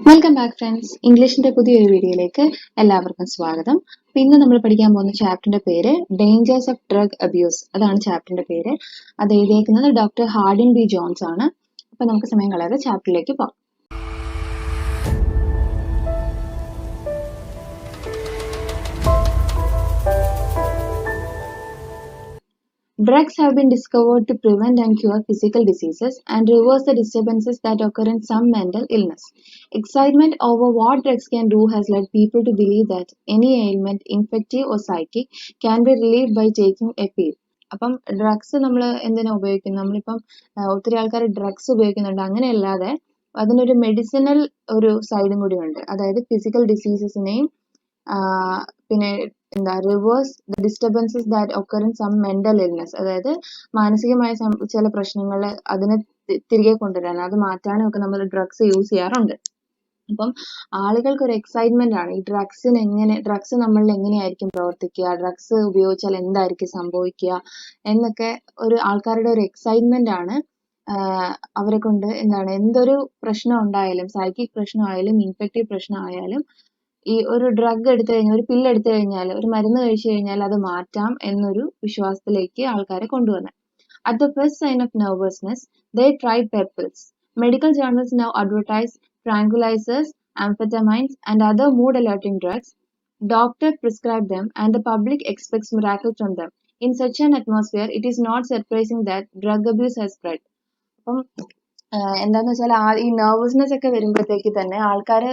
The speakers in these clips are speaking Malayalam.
Welcome back friends. ഇംഗ്ലീഷിന്റെ പുതിയൊരു വീഡിയോയിലേക്ക് എല്ലാവർക്കും സ്വാഗതം. ഇന്ന് നമ്മൾ പഠിക്കാൻ പോകുന്ന ചാപ്റ്ററിന്റെ പേര് ഡേഞ്ചേഴ്സ് ഓഫ് ഡ്രഗ് അബ്യൂസ്. അതാണ് ചാപ്റ്ററിന്റെ പേര്. അത് എഴുതിയേക്കുന്നത് ഡോക്ടർ ഹാർഡിൻ ബി ജോൺസ് ആണ്. അപ്പൊ നമുക്ക് സമയം കളയാതെ ചാപ്റ്ററിലേക്ക് പോകാം. Drugs have been discovered to prevent and cure physical diseases and reverse the disturbances that occur in some mental illness. Excitement over what drugs can do has led people to believe that any ailment, infective or psychic, can be relieved by taking a pill. അപ്പം ഡ്രഗ്സ് നമ്മൾ എന്തിനാ ഉപയോഗിക്കുന്നത്? നമ്മളിപ്പം ഒത്തിരി ആൾക്കാർ ഡ്രഗ്സ് ഉപയോഗിക്കുന്നുണ്ട്. അങ്ങനെയല്ലാതെ അതിനൊരു മെഡിസിനൽ ഒരു സൈഡും കൂടി ഉണ്ട്. അതായത് ഫിസിക്കൽ ഡിസീസസിനെയും പിന്നെ എന്താ reverse the disturbances that occur in some mental illness, അതായത് മാനസികമായ ചില പ്രശ്നങ്ങൾ അതിനെ തിരികെ കൊണ്ടുവരാൻ, അത് മാറ്റാനും ഒക്കെ നമ്മൾ ഡ്രഗ്സ് യൂസ് ചെയ്യാറുണ്ട്. അപ്പം ആളുകൾക്ക് ഒരു എക്സൈറ്റ്മെന്റ് ആണ് ഈ ഡ്രഗ്സ് നമ്മളിൽ എങ്ങനെയായിരിക്കും പ്രവർത്തിക്കുക, ഡ്രഗ്സ് ഉപയോഗിച്ചാൽ എന്തായിരിക്കും സംഭവിക്കുക എന്നൊക്കെ ഒരു ആൾക്കാരുടെ ഒരു എക്സൈറ്റ്മെന്റ് ആണ് അവരെ കൊണ്ട് എന്തൊരു പ്രശ്നം ഉണ്ടായാലും, സൈക്കിക് പ്രശ്നമായാലും ഇൻഫെക്റ്റീവ് പ്രശ്നമായാലും ഈ ഒരു ഡ്രഗ് എടുത്തു കഴിഞ്ഞാൽ, ഒരു പില്ല് എടുത്തു കഴിഞ്ഞാൽ, ഒരു മരുന്ന് കഴിച്ചു കഴിഞ്ഞാൽ അത് മാറ്റാം എന്നൊരു വിശ്വാസത്തിലേക്ക് ആൾക്കാരെ കൊണ്ടുവന്നത്. At the first sign of nervousness, they tried pills. Medical journals now advertise tranquilizers, amphetamines, and other mood-alerting drugs. Doctors prescribe them, and the public expects miracles from them. In such an atmosphere, it is not surprising that drug abuse has spread. അപ്പം എന്താന്ന് വെച്ചാൽ ഈ നെർവസ്നെസ് ഒക്കെ വരുമ്പോഴത്തേക്ക് തന്നെ ആൾക്കാർ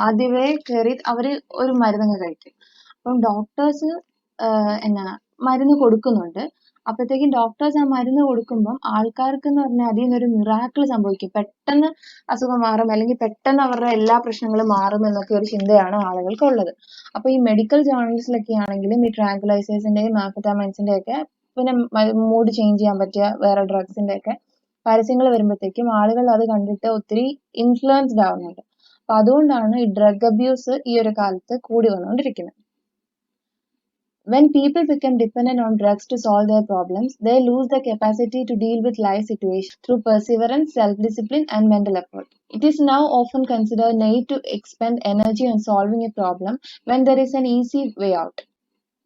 ആദ്യമേ കയറി അവര് ഒരു മരുന്നങ്ങ് കഴിക്കും. അപ്പം ഡോക്ടേഴ്സ് മരുന്ന് കൊടുക്കുന്നുണ്ട്. അപ്പോഴത്തേക്കും ഡോക്ടേഴ്സ് ആ മരുന്ന് കൊടുക്കുമ്പം ആൾക്കാർക്ക് എന്ന് പറഞ്ഞാൽ അതിൽ നിന്നൊരു മിറാക്കിൾ സംഭവിക്കും, പെട്ടെന്ന് അസുഖം മാറും, അല്ലെങ്കിൽ പെട്ടെന്ന് അവരുടെ എല്ലാ പ്രശ്നങ്ങളും മാറും എന്നൊക്കെ ഒരു ചിന്തയാണ് ആളുകൾക്കുള്ളത്. അപ്പൊ ഈ മെഡിക്കൽ ജേർണൽസിലൊക്കെ ആണെങ്കിലും ഈ ട്രാങ്കുലൈസേഴ്സിന്റെയും ആംഫെറ്റാമൈൻസിന്റെ ഒക്കെ പിന്നെ മൂഡ് ചേഞ്ച് ചെയ്യാൻ പറ്റിയ വേറെ ഡ്രഗ്സിന്റെ ഒക്കെ പരസ്യങ്ങൾ വരുമ്പോഴത്തേക്കും ആളുകൾ അത് കണ്ടിട്ട് ഒത്തിരി ഇൻഫ്ലുവൻസ്ഡ് ആവുന്നുണ്ട്. അപ്പൊ അതുകൊണ്ടാണ് ഈ ഡ്രഗ് അബ്യൂസ് ഈ ഒരു കാലത്ത് കൂടി വന്നുകൊണ്ടിരിക്കുന്നത്. When people become dependent on drugs to solve their problems, they lose the capacity to deal with life situations through perseverance, self-discipline, and mental effort. It is now often considered naive to expend energy on solving a problem when there is an easy way out.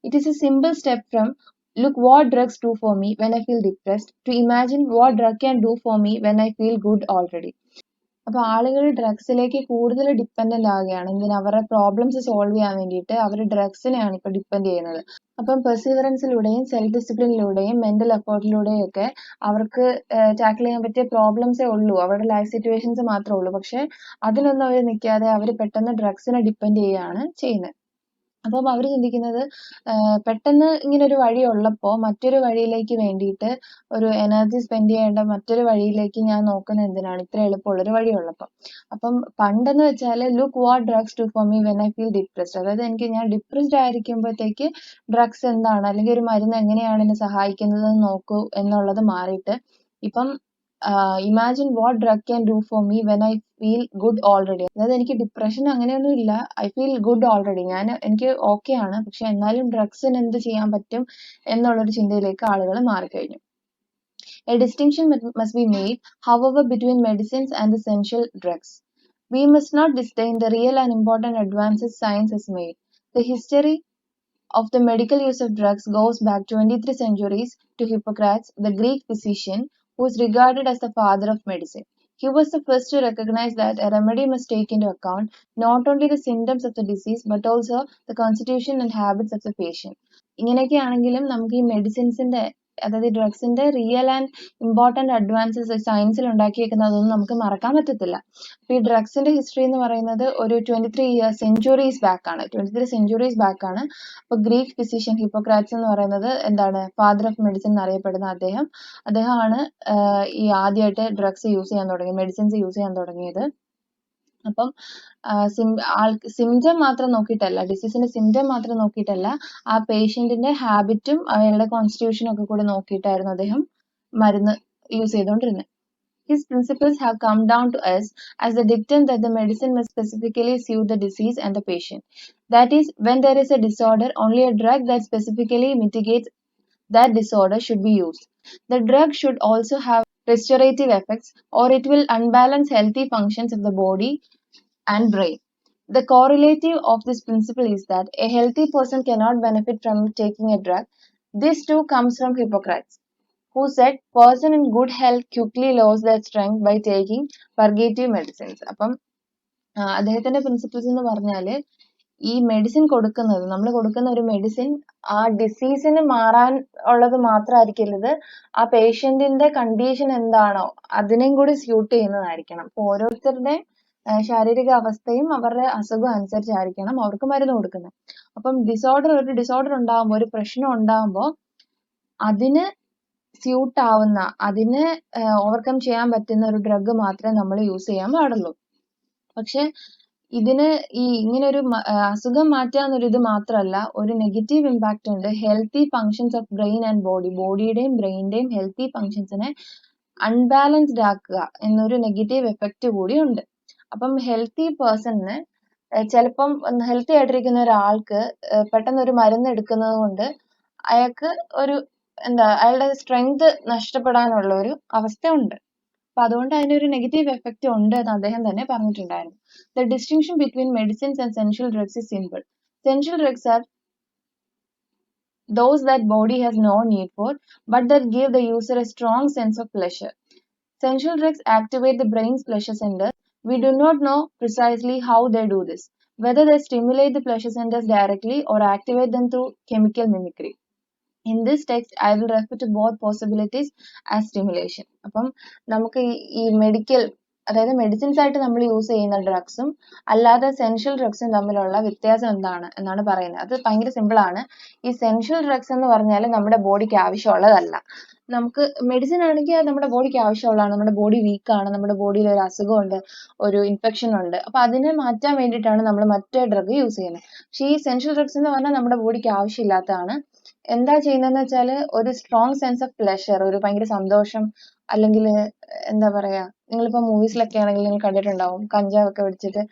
It is a simple step from look what drugs do for me when I feel depressed to imagine what drug can do for me when I feel good already. അപ്പൊ ആളുകൾ ഡ്രഗ്സിലേക്ക് കൂടുതൽ ഡിപ്പെൻഡന്റ് ആവുകയാണ്. അവരുടെ പ്രോബ്ലംസ് സോൾവ് ചെയ്യാൻ വേണ്ടിയിട്ട് അവർ ഡ്രഗ്സിനെയാണ് ഇപ്പൊ ഡിപ്പെൻഡ് ചെയ്യുന്നത്. അപ്പം പെർസീവറൻസിലൂടെയും സെൽഫ് ഡിസിപ്ലിനിലൂടെയും മെന്റൽ എഫേർട്ടിലൂടെയും ഒക്കെ അവർക്ക് ടാക്കിൾ ചെയ്യാൻ പറ്റിയ പ്രോബ്ലംസേ ഉള്ളൂ, അവരുടെ ലൈഫ് സിറ്റുവേഷൻസ് മാത്രമേ ഉള്ളൂ. പക്ഷെ അതിലൊന്നും അവർ നിൽക്കാതെ അവർ പെട്ടെന്ന് ഡ്രഗ്സിനെ ഡിപ്പെൻഡ് ചെയ്യുകയാണ് ചെയ്യുന്നത്. അപ്പം അവർ ചിന്തിക്കുന്നത് പെട്ടെന്ന് ഇങ്ങനെ ഒരു വഴി ഉള്ളപ്പോൾ മറ്റൊരു വഴിയിലേക്ക് വേണ്ടിയിട്ട് ഒരു എനർജി സ്പെൻഡ് ചെയ്യേണ്ട മറ്റൊരു വഴിയിലേക്ക് ഞാൻ നോക്കുന്നത് എന്തിനാണ്, ഇത്ര എളുപ്പമുള്ളൊരു വഴി ഉള്ളപ്പോൾ. അപ്പം പണ്ടെന്ന് വെച്ചാൽ look what drugs do for me when I feel depressed, അതായത് ഞാൻ ഡിപ്രസ്ഡ് ആയിരിക്കുമ്പോഴത്തേക്ക് ഡ്രഗ്സ് എന്താണ് അല്ലെങ്കിൽ ഒരു മരുന്ന് എങ്ങനെയാണ് എന്നെ സഹായിക്കുന്നത് നോക്കൂ എന്നുള്ളത് മാറിയിട്ട് ഇപ്പം imagine what drug can do for me when I feel good already. അതായത് എനിക്ക് ഡിപ്രഷൻ അങ്ങനെയൊന്നും ഇല്ല, ഐ ഫീൽ ഗുഡ് ഓൾറെഡി, എനിക്ക് ഓക്കെ ആണ്, പക്ഷെ എന്നാലും ഡ്രഗ്സിന് എന്ത് ചെയ്യാൻ പറ്റും എന്നുള്ളൊരു ചിന്തയിലേക്ക് ആളുകൾ മാറിക്കഴിഞ്ഞു. A distinction must be made, however, between medicines and essential drugs. We must not disdain the real and important advances science has made. The history of the medical use of drugs goes back 23 centuries to Hippocrates, the Greek physician who is regarded as the father of medicine. He was the first to recognize that a remedy must take into account not only the symptoms of the disease but also the constitution and habits of the patient. ഇങ്ങനെയൊക്കെയാണെങ്കിലും നമുക്ക് ഈ മെഡിസിൻസിന്റെ, അതായത് ഡ്രഗ്സിന്റെ റിയൽ ആൻഡ് ഇമ്പോർട്ടന്റ് അഡ്വാൻസസ് സയൻസിൽ ഉണ്ടാക്കിയേക്കുന്നതൊന്നും നമുക്ക് മറക്കാൻ പറ്റത്തില്ല. അപ്പൊ ഈ ഡ്രഗ്സിന്റെ ഹിസ്റ്ററി എന്ന് പറയുന്നത് ഒരു 23 സെഞ്ചുറീസ് ബാക്ക് ആണ്. അപ്പൊ ഗ്രീക്ക് ഫിസിഷ്യൻ ഹിപ്പോക്രാറ്റ്സ് എന്ന് പറയുന്നത് ഫാദർ ഓഫ് മെഡിസിൻ എന്നറിയപ്പെടുന്ന അദ്ദേഹമാണ് ഈ ആദ്യമായിട്ട് ഡ്രഗ്സ് യൂസ് ചെയ്യാൻ തുടങ്ങി, മെഡിസിൻസ് യൂസ് ചെയ്യാൻ തുടങ്ങിയത്. അപ്പം സിംറ്റം മാത്രം നോക്കിയിട്ടല്ല, ഡിസീസിന്റെ സിംറ്റം മാത്രം നോക്കിയിട്ടല്ല, ആ പേഷ്യന്റിന്റെ ഹാബിറ്റും അയാളുടെ കോൺസ്റ്റിറ്റ്യൂഷനും ഒക്കെ കൂടെ നോക്കിയിട്ടായിരുന്നു അദ്ദേഹം മരുന്ന് യൂസ് ചെയ്തുകൊണ്ടിരുന്നത്. His principles have come down to us as the dictum that the medicine must specifically suit the disease and the patient. That is, when there is a disorder, only a drug that specifically mitigates that disorder should be used. The drug should also have restorative effects or it will unbalance healthy functions of the body and brain. The correlative of this principle is that a healthy person cannot benefit from taking a drug. This too comes from Hippocrates, who said person in good health quickly loses their strength by taking purgative medicines. അപ്പം അദ്ദേഹത്തിന്റെ പ്രിൻസിപ്പിൾസ് എന്ന് പറഞ്ഞാല് ഈ മെഡിസിൻ കൊടുക്കുന്നത് നമ്മൾ കൊടുക്കുന്ന ഒരു മെഡിസിൻ ആ ഡിസീസിന് മാറാൻ ഉള്ളത് മാത്രമായിരിക്കരുത്, ആ പേഷ്യന്റിന്റെ കണ്ടീഷൻ എന്താണോ അതിനെയും കൂടി സ്യൂട്ട് ചെയ്യുന്നതായിരിക്കണം. അപ്പൊ ഓരോരുത്തരുടെ ശാരീരിക അവസ്ഥയും അവരുടെ അസുഖം അനുസരിച്ചായിരിക്കണം അവർക്ക് മരുന്ന് കൊടുക്കുന്നത്. അപ്പം ഒരു ഡിസോർഡർ ഉണ്ടാകുമ്പോൾ, ഒരു പ്രശ്നം ഉണ്ടാകുമ്പോൾ അതിന് സ്യൂട്ട് ആവുന്ന, അതിന് ഓവർകം ചെയ്യാൻ പറ്റുന്ന ഒരു ഡ്രഗ് മാത്രമേ നമ്മൾ യൂസ് ചെയ്യാൻ പാടുള്ളൂ. പക്ഷെ ഇതിന് ഇങ്ങനെ ഒരു അസുഖം മാറ്റുക എന്നൊരു ഇത് മാത്രമല്ല, ഒരു നെഗറ്റീവ് ഇമ്പാക്റ്റ് ഉണ്ട്. Healthy functions of brain and body, ബോഡിയുടെയും ബ്രെയിനിന്റെയും ഹെൽത്തി ഫങ്ഷൻസിനെ അൺബാലൻസ്ഡ് ആക്കുക എന്നൊരു നെഗറ്റീവ് എഫക്റ്റ് കൂടി ഉണ്ട്. അപ്പം ഹെൽത്തി പേഴ്സണിന് ചിലപ്പം ഹെൽത്തി ആയിട്ടിരിക്കുന്ന ഒരാൾക്ക് പെട്ടെന്ന് ഒരു മരുന്ന് എടുക്കുന്നത് കൊണ്ട് അയാൾക്ക് ഒരു അയാളുടെ സ്ട്രെങ്ത് നഷ്ടപ്പെടാനുള്ള ഒരു അവസ്ഥ ഉണ്ട്. അപ്പൊ അതുകൊണ്ട് അതിനൊരു നെഗറ്റീവ് എഫക്റ്റ് ഉണ്ട് എന്ന് അദ്ദേഹം തന്നെ പറഞ്ഞിട്ടുണ്ടായിരുന്നു. The distinction between medicines and essential drugs is simple. Essential drugs are those that body has no need for, but that give the user a strong sense of pleasure. Essential drugs activate the brain's pleasure centers. We do not know precisely how they do this, whether they stimulate the pleasure centers directly or activate them through chemical mimicry. In this text, I will refer to both possibilities as stimulation. അപ്പം നമുക്ക് ഈ മെഡിക്കൽ, അതായത് മെഡിസിൻസ് ആയിട്ട് നമ്മൾ യൂസ് ചെയ്യുന്ന ഡ്രഗ്സും അല്ലാതെ സെൻഷ്യൽ ഡ്രഗ്സും തമ്മിലുള്ള വ്യത്യാസം എന്നാണ് പറയുന്നത്. അത് ഭയങ്കര സിമ്പിൾ ആണ്. ഈ സെൻഷ്യൽ ഡ്രഗ്സ് എന്ന് പറഞ്ഞാൽ നമ്മുടെ ബോഡിക്ക് ആവശ്യമുള്ളതല്ല. നമുക്ക് മെഡിസിൻ ആണെങ്കിൽ അത് നമ്മുടെ ബോഡിക്ക് ആവശ്യമുള്ളതാണ്. നമ്മുടെ ബോഡി വീക്കാണ്, നമ്മുടെ ബോഡിയിൽ ഒരു അസുഖമുണ്ട്, ഒരു ഇൻഫെക്ഷൻ ഉണ്ട്, അപ്പൊ അതിനെ മാറ്റാൻ വേണ്ടിയിട്ടാണ് നമ്മൾ മറ്റേ ഡ്രഗ് യൂസ് ചെയ്യുന്നത്. പക്ഷെ ഈ സെൻഷ്യൽ ഡ്രഗ്സ് എന്ന് പറഞ്ഞാൽ നമ്മുടെ ബോഡിക്ക് ആവശ്യമില്ലാത്തതാണ്. എന്താ ചെയ്യുന്നതെന്ന് വെച്ചാൽ ഒരു സ്ട്രോങ് സെൻസ് ഓഫ് പ്ലഷർ, ഒരു ഭയങ്കര സന്തോഷം, അല്ലെങ്കിൽ എന്താ പറയാ, നിങ്ങളിപ്പോ മൂവീസിലൊക്കെ ആണെങ്കിൽ നിങ്ങൾ കണ്ടിട്ടുണ്ടാവും കഞ്ചാവൊക്കെ പിടിച്ചിട്ട്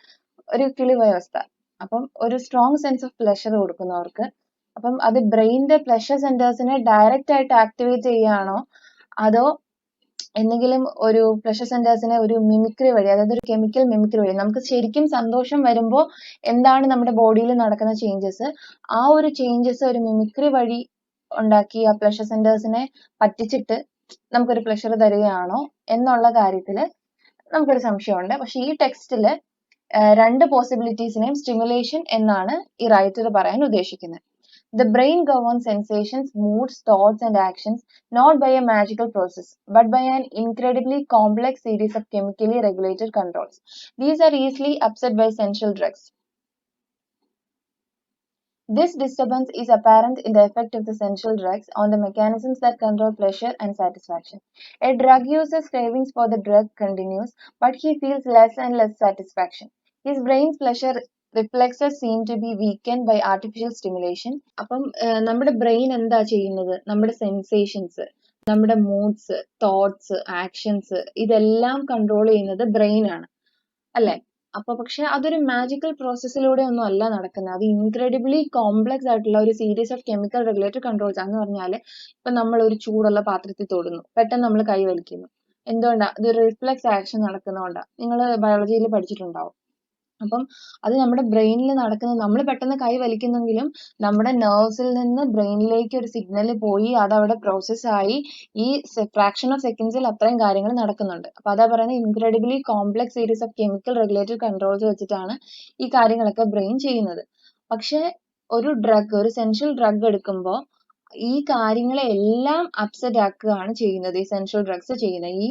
ഒരു കിളിപോയ അവസ്ഥ. അപ്പം ഒരു സ്ട്രോങ് സെൻസ് ഓഫ് പ്ലഷർ കൊടുക്കുന്നവർക്ക്, അപ്പം അത് ബ്രെയിനിന്റെ പ്ലഷർ സെന്റേഴ്സിനെ ഡയറക്റ്റ് ആയിട്ട് ആക്ടിവേറ്റ് ചെയ്യുകയാണോ അതോ എന്തെങ്കിലും ഒരു പ്ലഷർ സെന്റേഴ്സിനെ ഒരു മിമിക്രി വഴി, അതായത് ഒരു കെമിക്കൽ മിമിക്രി വഴി, നമുക്ക് ശരിക്കും സന്തോഷം വരുമ്പോൾ എന്താണ് നമ്മുടെ ബോഡിയിൽ നടക്കുന്ന ചേഞ്ചസ്, ആ ഒരു ചേഞ്ചസ് ഒരു മിമിക്രി വഴി ഉണ്ടാക്കി ആ പ്ലഷർ സെന്റേഴ്സിനെ പറ്റിച്ചിട്ട് നമുക്കൊരു പ്ലഷർ തരികയാണോ എന്നുള്ള കാര്യത്തില് നമുക്കൊരു സംശയമുണ്ട്. പക്ഷെ ഈ ടെക്സ്റ്റില് രണ്ട് പോസിബിലിറ്റീസിനെയും സ്റ്റിമുലേഷൻ എന്നാണ് ഈ റൈറ്റർ പറയാൻ ഉദ്ദേശിക്കുന്നത്. The brain governs sensations, moods, thoughts, and actions not by a magical process, but by an incredibly complex series of chemically regulated controls. These are easily upset by essential drugs. This disturbance is apparent in the effect of the essential drugs on the mechanisms that control pleasure and satisfaction. A drug user's cravings for the drug continues, but he feels less and less satisfaction. His brain's pleasure reflexes seem to be weakened by artificial stimulation. അപ്പം നമ്മുടെ ബ്രെയിൻ എന്താ ചെയ്യുന്നത്, നമ്മുടെ സെൻസേഷൻസ്, നമ്മുടെ മൂഡ്സ്, തോട്ട്സ്, ആക്ഷൻസ് ഇതെല്ലാം കൺട്രോൾ ചെയ്യുന്നത് ബ്രെയിൻ ആണ്, അല്ലെ? അപ്പൊ പക്ഷെ അതൊരു മാജിക്കൽ പ്രോസസ്സിലൂടെ ഒന്നും അല്ല നടക്കുന്നത്. അത് ഇൻക്രെഡിബിളി കോംപ്ലക്സ് ആയിട്ടുള്ള ഒരു series of chemical regulated controls ആണെന്ന് പറഞ്ഞാല്, ഇപ്പൊ നമ്മൾ ഒരു ചൂടുള്ള പാത്രത്തിൽ തൊടുന്നു, പെട്ടെന്ന് നമ്മൾ കൈ വലിക്കുന്നു. എന്തുകൊണ്ടാ? ഇതൊരു റിഫ്ലെക്സ് ആക്ഷൻ നടക്കുന്നതുകൊണ്ടാ. നിങ്ങൾ ബയോളജിയിൽ പഠിച്ചിട്ടുണ്ടാവും. അപ്പം അത് നമ്മുടെ ബ്രെയിനിൽ നടക്കുന്നത്, നമ്മൾ പെട്ടെന്ന് കൈ വലിക്കുന്നെങ്കിലും നമ്മുടെ നെർവ്സിൽ നിന്ന് ബ്രെയിനിലേക്ക് ഒരു സിഗ്നൽ പോയി അത് അവിടെ പ്രോസസ് ആയി ഈ ഫ്രാക്ഷൻ ഓഫ് സെക്കൻഡ്സിൽ അത്രയും കാര്യങ്ങൾ നടക്കുന്നുണ്ട്. അപ്പൊ അതാ പറയുന്നത് incredibly complex series of chemical regulated controls വെച്ചിട്ടാണ് ഈ കാര്യങ്ങളൊക്കെ ബ്രെയിൻ ചെയ്യുന്നത്. പക്ഷെ ഒരു ഡ്രഗ്, ഒരു സെൻഷ്യൽ ഡ്രഗ് എടുക്കുമ്പോൾ ഈ കാര്യങ്ങളെ എല്ലാം അപ്സെറ്റ് ആക്കുകയാണ് ചെയ്യുന്നത്. ഈ സെൻഷ്യൽ ഡ്രഗ്സ് ചെയ്യുന്നത് ഈ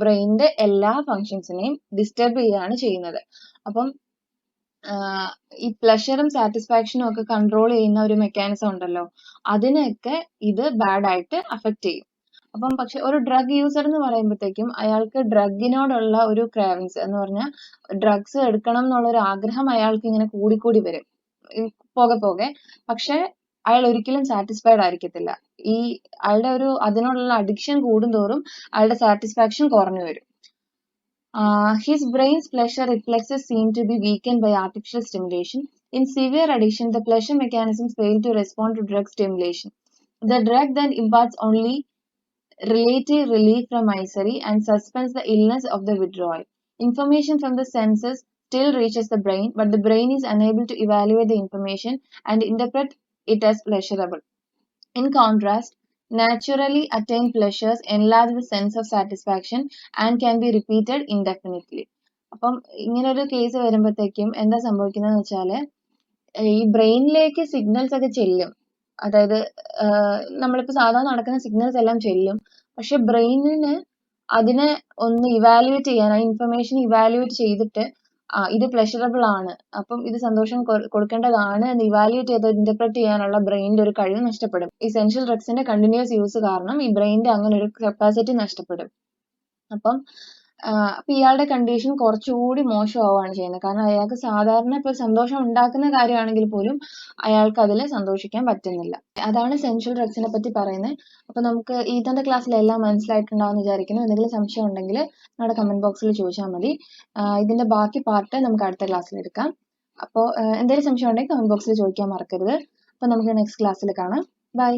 ബ്രെയിനിന്റെ എല്ലാ ഫങ്ഷൻസിനെയും ഡിസ്റ്റർബ് ചെയ്യുകയാണ് ചെയ്യുന്നത്. അപ്പം ഈ പ്ലഷറും സാറ്റിസ്ഫാക്ഷനും ഒക്കെ കൺട്രോൾ ചെയ്യുന്ന ഒരു മെക്കാനിസം ഉണ്ടല്ലോ, അതിനെയൊക്കെ ഇത് ബാഡ് ആയിട്ട് അഫക്റ്റ് ചെയ്യും. അപ്പം പക്ഷെ ഒരു ഡ്രഗ് യൂസർ എന്ന് പറയുമ്പോഴത്തേക്കും അയാൾക്ക് ഡ്രഗിനോടുള്ള ഒരു ക്രാവിങ്സ് എന്ന് പറഞ്ഞാൽ ഡ്രഗ്സ് എടുക്കണം എന്നുള്ള ഒരു ആഗ്രഹം അയാൾക്ക് ഇങ്ങനെ കൂടിക്കൂടി വരും പോകെ പോകെ. പക്ഷെ അയാൾ ഒരിക്കലും സാറ്റിസ്ഫൈഡ് ആയിരിക്കത്തില്ല. അയാളുടെ ഒരു അതിനോടുള്ള അഡിക്ഷൻ കൂടുന്തോറും അയാളുടെ സാറ്റിസ്ഫാക്ഷൻ കുറഞ്ഞു വരും. His brain's pleasure reflexes seem to be weakened by artificial stimulation. In severe addiction, the pleasure mechanisms fail to respond to drug stimulation. The drug then imparts only relative relief from misery and suspends the illness of the withdrawal. Information from the senses still reaches the brain, but the brain is unable to evaluate the information and interpret it as pleasurable. In contrast, naturally attained pleasures enlarge the sense of satisfaction and can be repeated indefinitely. അപ്പം ഇങ്ങനെ ഒരു കേസ് വരുമ്പോഴത്തേക്കും എന്താ സംഭവിക്കുന്നതെന്ന് വെച്ചാൽ ഈ ബ്രെയിനിലേക്ക് സിഗ്നൽസ് ഒക്കെ ചെല്ലും. അതായത് നമ്മളിപ്പോൾ സാധാരണ നടക്കുന്ന സിഗ്നൽസ് എല്ലാം ചെല്ലും. പക്ഷെ ബ്രെയിനിന് അതിനെ ഒന്ന് ഇവാലുവേറ്റ് ചെയ്യാൻ, ആ ഇൻഫർമേഷൻ ഇവാലുവേറ്റ് ചെയ്തിട്ട് ഇത് പ്ലഷറബിൾ ആണ്, അപ്പം ഇത് സന്തോഷം കൊടുക്കേണ്ടതാണ് എന്ന് ഇവാലുവേറ്റ് ചെയ്ത് ഇന്റർപ്രറ്റ് ചെയ്യാനുള്ള ബ്രെയിനിന്റെ ഒരു കഴിവ് നഷ്ടപ്പെടും. ഇസെൻഷ്യൽ ഡ്രഗ്സിന്റെ കണ്ടിന്യൂസ് യൂസ് കാരണം ഈ ബ്രെയിനിന്റെ അങ്ങനെ ഒരു കപ്പാസിറ്റി നഷ്ടപ്പെടും. അപ്പം ഇയാളുടെ കണ്ടീഷൻ കുറച്ചുകൂടി മോശമാവുകയാണ് ചെയ്യുന്നത്. കാരണം അയാൾക്ക് സാധാരണ ഇപ്പോൾ സന്തോഷം ഉണ്ടാക്കുന്ന കാര്യമാണെങ്കിൽ പോലും അയാൾക്ക് അതിൽ സന്തോഷിക്കാൻ പറ്റുന്നില്ല. അതാണ് സെൻഷ്യൽ ഡ്രഗ്സിനെ പറ്റി പറയുന്നത്. അപ്പോൾ നമുക്ക് ഇന്നത്തെ ക്ലാസ്സിൽ എല്ലാം മനസ്സിലായിട്ടുണ്ടാവും വിചാരിക്കുന്നു. എന്തെങ്കിലും സംശയം ഉണ്ടെങ്കിൽ നമ്മുടെ കമന്റ് ബോക്സിൽ ചോദിച്ചാൽ മതി. ഇതിന്റെ ബാക്കി പാർട്ട് നമുക്ക് അടുത്ത ക്ലാസ്സിൽ എടുക്കാം. അപ്പോൾ എന്തെങ്കിലും സംശയം ഉണ്ടെങ്കിൽ കമന്റ് ബോക്സിൽ ചോദിക്കാൻ മറക്കരുത്. അപ്പോൾ നമുക്ക് നെക്സ്റ്റ് ക്ലാസ്സിൽ കാണാം. ബൈ.